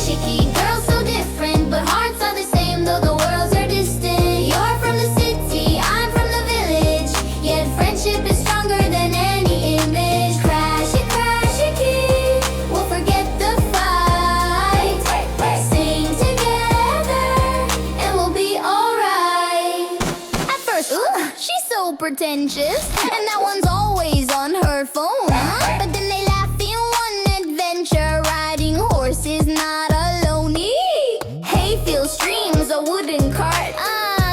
chicky, girls so different, but hearts are the same though the worlds are distant. You're from the city, I'm from the village, yet friendship is stronger than any image. Crashy, key, we'll forget the fight. Sing together, and we'll be alright. At first, she's so pretentious, and that one's always on her phone. But then they laugh in one adventure, riding horses not alone. Hayfield streams, a wooden cart.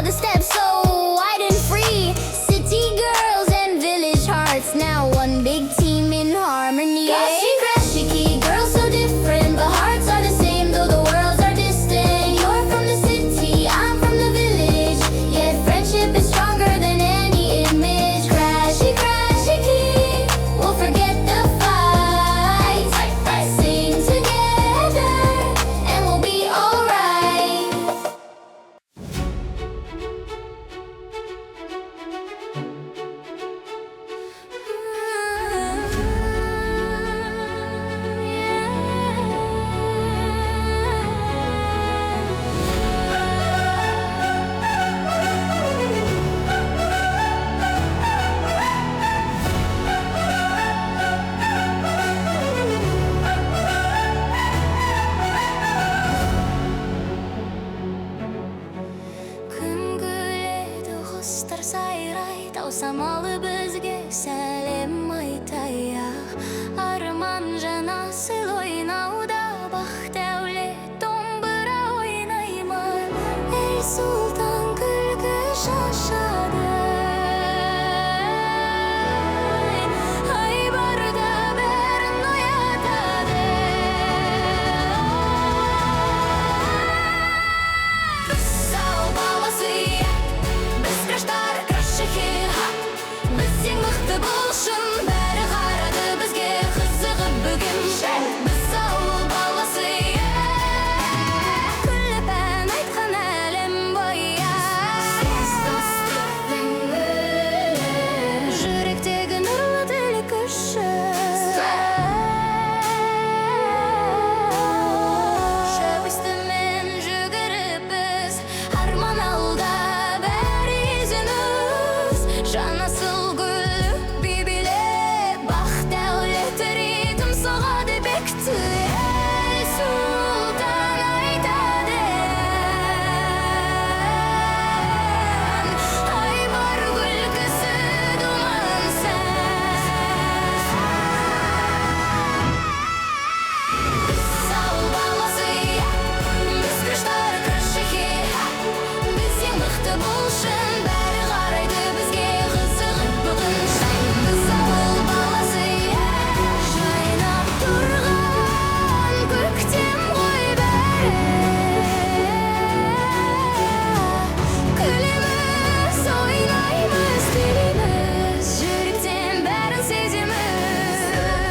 The steps so wide and free. City girls and village hearts, now one big team in harmony. Crashy, key, girls so different, but hearts are the same though the worlds are distant. You're from the city, I'm from the village, yet friendship is stronger than any image. Crashy, key, we'll forget the fight. Sing together, and we'll be alright. Күн күледі, құстар сайрайды, ау самалы бізге сәлем айтайық. Арман жанасыл ойнауда, бақ дәулет домбыра ойнаймын. Ел сұлтан күлкі шашады, ай барда бәрін оятады. Сау баласы, біз краштар, крашихи, біз ең мықты болшын, бәрі қарады бізге қызығып бүгін. Біз ауыл баласы, күліп ән айтқан әлем бойы. Сіз достықтың гүлі, жүректегі нұрлы тілек күші. Шөп үстімен жүгіріп біз, арман алда бәрі езініз. Жанасыл гүл бибілеп, бақ дәулет ритм соғады бекті. Ел сұлтан айтады, ай бар күлкісі думансыз. Сау баласы, біз краштар, крашихи, біз ең мықты болшын, бәрі қарайды бізге қызығып бүгін. Біз ауыл баласы, жайнап тұрған көктем ғой бәрі. Күлеміз, ойнаймыз, билейміз, жүректен бәрін сеземіз.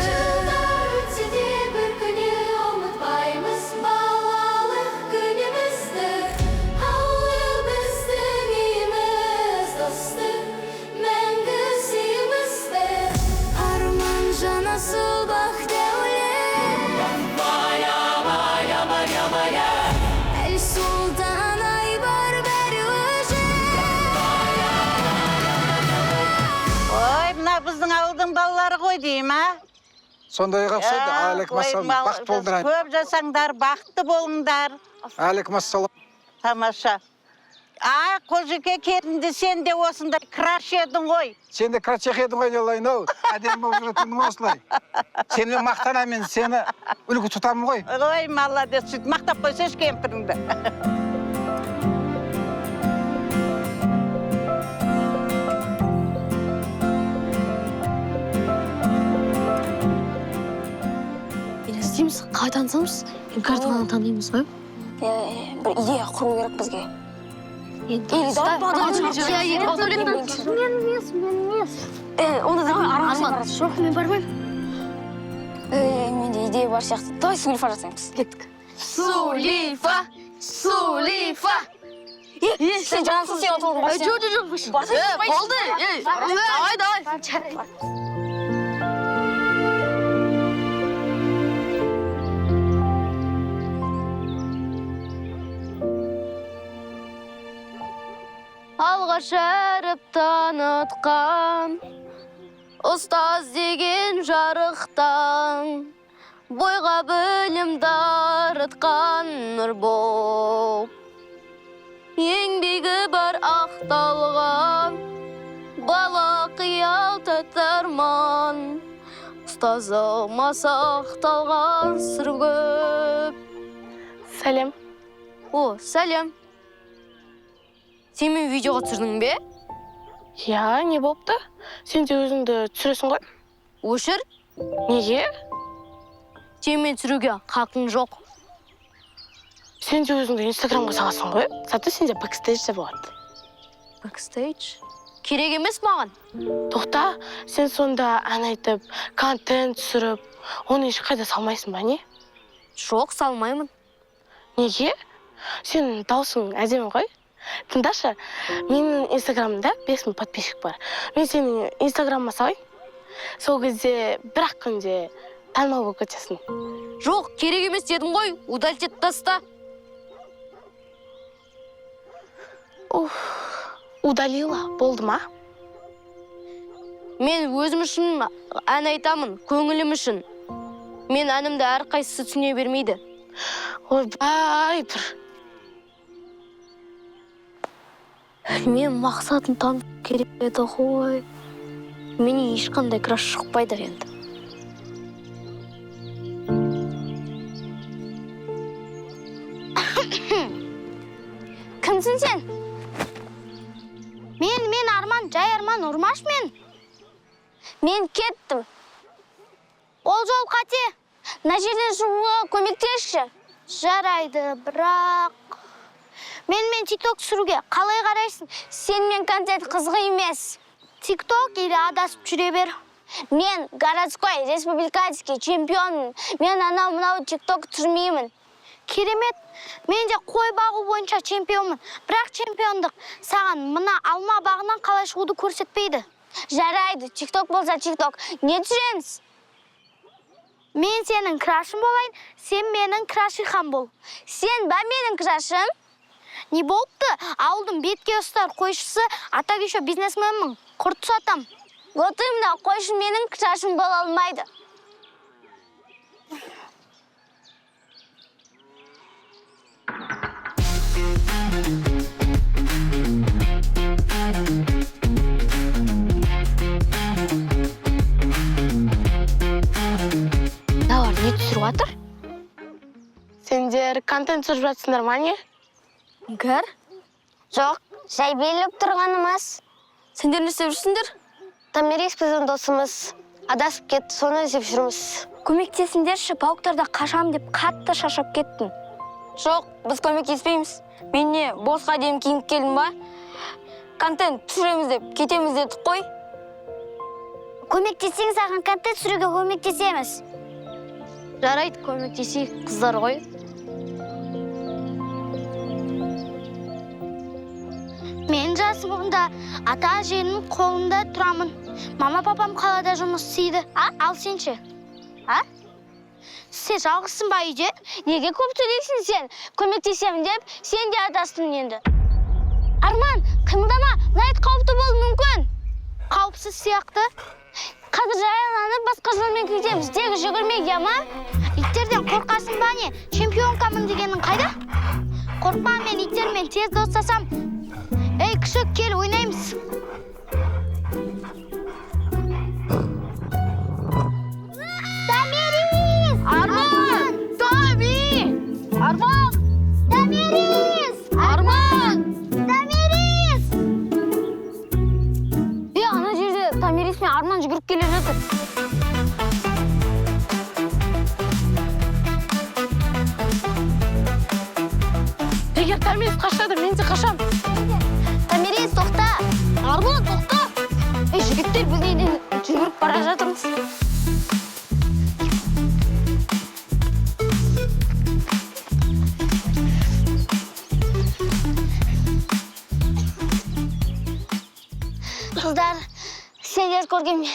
Жылдар өтсе де бір күні ұмытпаймыз балалық күнімізді. Ауыл біздің үйіміз, достық, мәңгі сүйімізді. Арман жанасыл бақ дәулет, әл сұлтан ай бар бәрі өже. Ой, мына біздің ауылдың балалары ғой дейм, а? Сондай қақсайды, алейкум ассалам, бақыт болдырайын. Көп жасаңдар, бақытты болыңдар. Алейкум ассалам. Тамаша. Қожеке келінді сен де осындай краш едің ғой. Сен де крачех едің ғой делайын ау. Әдем болып жүретінім осылай. Сенімен мақтанамын, сені үлгі тұтамын ғой. Ой, молодец, сөйтіп мақтап қойсайшы кемпіріңді. Елестейміз, қалай танысамыз? Картаны танимыз ғой. Бір идея құру керек бізге. Онда давай арман. Жоқ, мен бармаймын. Менде идея бар сияқты. Давай Сулифа жасаймыз. Кеттік. Сулифа! Сен жансың, сен отылдың. Жоқ. Болды. Давай. шәріп танытқан, ұстаз деген жарықтан, бойға білім дарытқан нұр боп. Еңбегі бар ақталған, бала қиял татарман, ұстазы масақталған сыр көп. Сәлем. О, сәлем. Сен мен видеоға түсірдің бе? Я, не болыпты? Сен де өзіңді түсіресің ғой? Өшір, Неге? сен мен түсіруге хақың жоқ. Сен де өзіңді Инстаграмға саласың ғой? Заты сенде бэкстейджде болады. Бэкстейдж? Керек емес маған. Тоқта, сен сонда ән айтып, контент түсіріп, оны ешқайда салмайсың ба, не? Жоқ, салмаймын. Неге? Сен даусың әдемі ғой? Тыңдашы, менің Инстаграмымда 5000 подписчик бар. Мен сені Инстаграмыма салайын. Сол кезде бір-ақ күнде танымал болып кетесің. Жоқ, керек емес дедім ғой, удалить етіп таста. Удалила, болды ма? Мен өзім үшін ән айтамын, көңілім үшін. Мен әнімді әрқайсысы түсіне бермейді. Ойбай, бір. Мен мақсатын танып керек еді ғой. Менен ешқандай краш шықпайды енді. Кімсің сен? Мен Арман, жай Арман, ұрмаш мен. Мен кеттім. Ол жол қате. Мына жерден шығуға көмектесші. Жарайды, бірақ... Мен тикток түсіруге қалай қарайсың? Сен мен контент қызғы емес. Тикток или адасып жүре бер? Мен городской, республиканский чемпионмын. Мен анау-мынау тикток түсірмеймін. Керемет, мен де қой бағу бойынша чемпионмын. Бірақ чемпиондық саған мына алма бағынан қалай шығуды көрсетпейді. Жарайды, тикток болса тикток. Не түсіреміз? Мен сенің крашың болайын, сен менің крашихам бол. Сен ба менің крашым? Не болыпты? Ауылдың бетке ұстар қойшысы, атак еще бизнесменмін. Құрт сатам. Вот именно, қойшы менің крашым бола алмайды. Давар, не түсіріп жатыр? Сендер контент түсіріп жатсыңдар ма, не? Гөр? Жоқ, жай беліп тұрғанымыз. Сендер не істеп жүрсіңдер? Томирис біздің досымыз. Адасып кетті, соны іздеп жүрміз. Көмектесіңдерші, пауықтарда қашам деп қатты шашап кеттім. Жоқ, біз көмектеспейміз. Мен не, босқа дейін киініп келдім ба? Контент түсіреміз деп, кетеміз дедік қой. Көмектесең саған контент түсіруге көмектесеміз. Жарайды, көмектесейік, қыздар ғой. Мен жасымда ата-әженің қолында тұрамын. Мама-папам қалада жұмыс істейді. Ал сенше? Сен жалғызсың ба үйде? Неге көп төлейсің сен? Көмектесемін деп, сен де адастың енді. Арман, қимылдама, мұнайт қауіпті болуы мүмкін. Қауіпсіз сияқты. Қазір жайланып басқа жолмен кетеміз. Тегі жүгірмеге ма? Иттерден қорқасың ба не? Чемпионкамын дегенің қайда? Қорқма, мен иттермен тез достасам. Ей, күшік, кел, ойнаймыз. Томирис! Арман! Томи! Арман! Томирис! Арман! Томирис! Ана жерде Томирис мен Арман жүгіріп келе жатыр. Егер Томирис қашады, мен де қашам. Томирис, тоқта! Арман, тоқта! Жігіттер, біз неден жүгіріп бара жатырмыз. Қыздар, сендер көргенме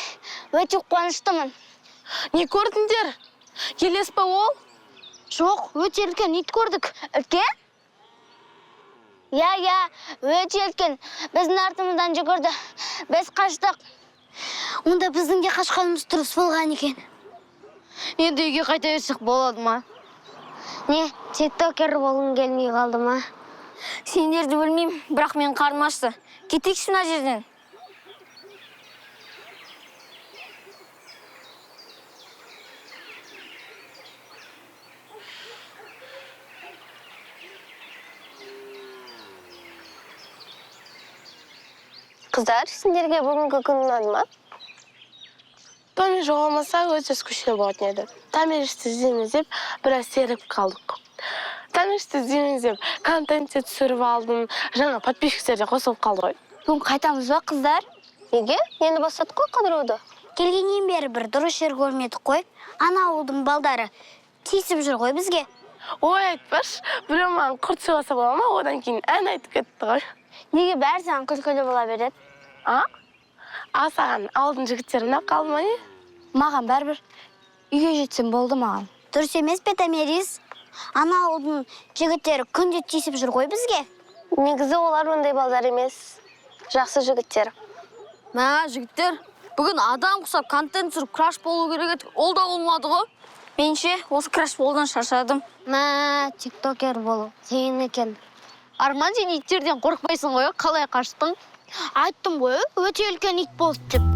өте қуаныштымын. Не көрдіңдер? Елес па ол? Жоқ, өте үлкен ит көрдік. Үлкен? Я, өте үлкен. Біздің артымыздан жүгірді. Біз қаштық. Онда біздің де қашқанымыз дұрыс болған екен. Енді үйге қайта берсек болады ма? Не, тиктокер болғың келмей қалды ма? Сендерді білмеймін, бірақ мен қарным ашты. Кетейікші мына жерден. Қыздар, сендерге бүгінгі күн ұнады ма? Тони жоғалмаса өте скучно болатын еді. Томиришті іздейміз деп біраз серіп қалдық. Томиришті іздейміз деп контентте түсіріп алдым, жаңа подписчиктер де қосылып қалды ғой. Бүгін қайтамыз ба, қыздар? Неге? Енді бастадық қой қыдыруды. Келгеннен бері бір дұрыс жер көрмедік қой. Ана ауылдың балдары тиісіп жүр ғой бізге. Ой, айтпаш, біреу маған құрт сыйласа бола ма, одан кейін ән айтып кетті ғой. Неге бәрі саған күлкілі бола береді? Ал саған ауылдың жігіттері ұнап қалды ма не? Маған бәрібір. Үйге жетсем болды маған. Дұрыс емес пе, Томирис? Ана ауылдың жігіттері күнде тиісіп жүр ғой бізге. Негізі олар ондай балдар емес. Жақсы жігіттер. Жігіттер, бүгін адам құсап контент түсіріп краш болу керек еді, ол да болмады ғой. Менше осы краш болудан шаршадым. Тиктокер болу. Сен екен. Арман, сен иттерден қорықпайсың ғой, қалай қаштың? Айттым ғой, өте үлкен ит болды деп.